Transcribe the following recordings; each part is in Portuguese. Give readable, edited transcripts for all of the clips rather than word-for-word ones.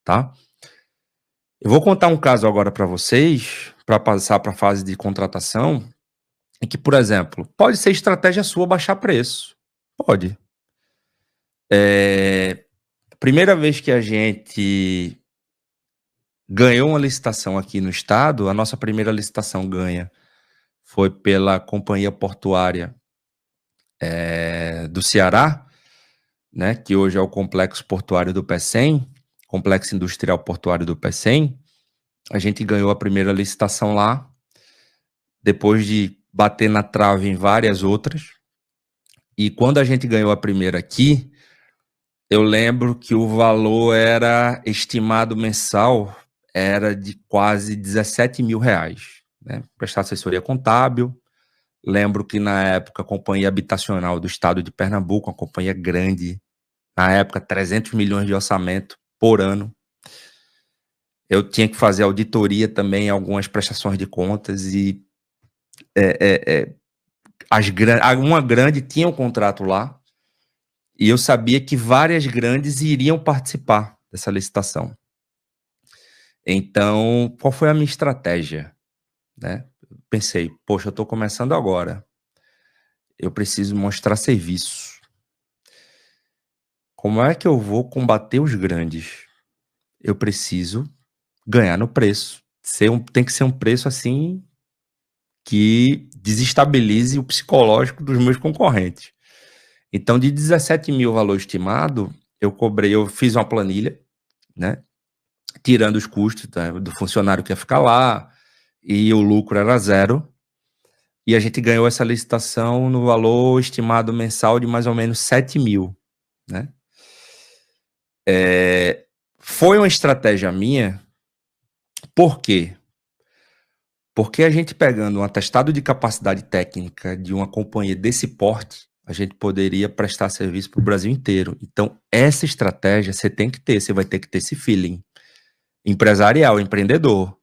tá? Eu vou contar um caso agora para vocês, para passar para a fase de contratação, em que, por exemplo, pode ser estratégia sua baixar preço. Pode. Primeira vez que a gente ganhou uma licitação aqui no estado, a nossa primeira licitação ganha foi pela Companhia Portuária do Ceará, né, que hoje é o Complexo Portuário do Pecém, Complexo Industrial Portuário do Pecém. A gente ganhou a primeira licitação lá, depois de bater na trave em várias outras. E quando a gente ganhou a primeira aqui, eu lembro que o valor era estimado mensal, era de quase 17 mil reais, né? Prestar assessoria contábil. Lembro que na época a Companhia Habitacional do Estado de Pernambuco, uma companhia grande, na época 300 milhões de orçamento por ano. Eu tinha que fazer auditoria também em algumas prestações de contas e uma grande tinha um contrato lá e eu sabia que várias grandes iriam participar dessa licitação. Então, qual foi a minha estratégia? Né? Pensei, poxa, eu estou começando agora, eu preciso mostrar serviço. Como é que eu vou combater os grandes? Eu preciso ganhar no preço. Tem que ser um preço assim que desestabilize o psicológico dos meus concorrentes. Então, de 17 mil valor estimado, eu fiz uma planilha, né? Tirando os custos, tá, do funcionário que ia ficar lá, e o lucro era zero. E a gente ganhou essa licitação no valor estimado mensal de mais ou menos 7 mil, né? Foi uma estratégia minha. Por quê? Porque a gente pegando um atestado de capacidade técnica de uma companhia desse porte, a gente poderia prestar serviço para o Brasil inteiro. Então, essa estratégia você tem que ter, você vai ter que ter esse feeling empresarial, empreendedor.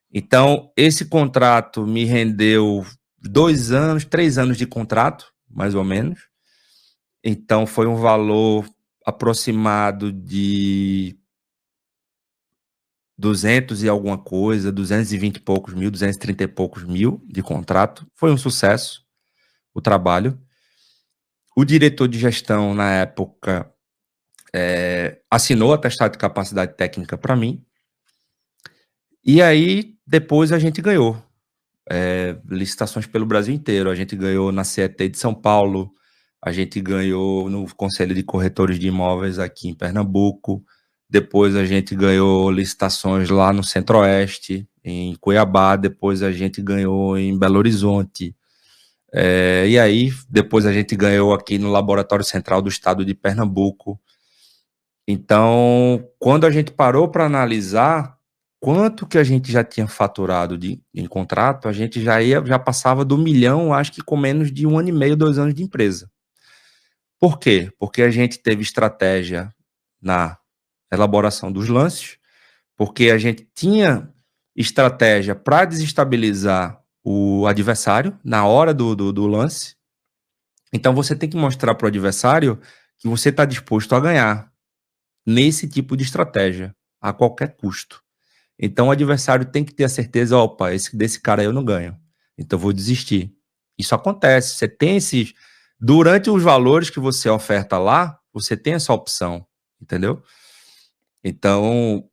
Então, esse contrato me rendeu 2 anos, 3 anos de contrato, mais ou menos. Então, foi um valor aproximado de 200 e alguma coisa, 220 e poucos mil, 230 e poucos mil de contrato. Foi um sucesso o trabalho. O diretor de gestão, na época, assinou o atestado de capacidade técnica para mim. E aí, depois a gente ganhou licitações pelo Brasil inteiro. A gente ganhou na CET de São Paulo, a gente ganhou no Conselho de Corretores de Imóveis aqui em Pernambuco, depois a gente ganhou licitações lá no Centro-Oeste, em Cuiabá, depois a gente ganhou em Belo Horizonte, e aí depois a gente ganhou aqui no Laboratório Central do Estado de Pernambuco. Então, quando a gente parou para analisar quanto que a gente já tinha faturado em contrato, a gente já passava do 1 milhão, acho que com menos de 1 ano e meio, 2 anos de empresa. Por quê? Porque a gente teve estratégia na elaboração dos lances, porque a gente tinha estratégia para desestabilizar o adversário na hora do lance. Então, você tem que mostrar para o adversário que você está disposto a ganhar nesse tipo de estratégia, a qualquer custo. Então, o adversário tem que ter a certeza, opa, desse cara aí eu não ganho, então eu vou desistir. Isso acontece, você tem esses... Durante os valores que você oferta lá, você tem essa opção, entendeu? Então,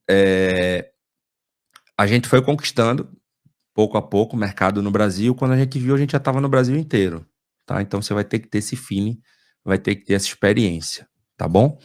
a gente foi conquistando, pouco a pouco, o mercado no Brasil. Quando a gente viu, a gente já estava no Brasil inteiro, tá? Então, você vai ter que ter esse feeling, vai ter que ter essa experiência, tá bom?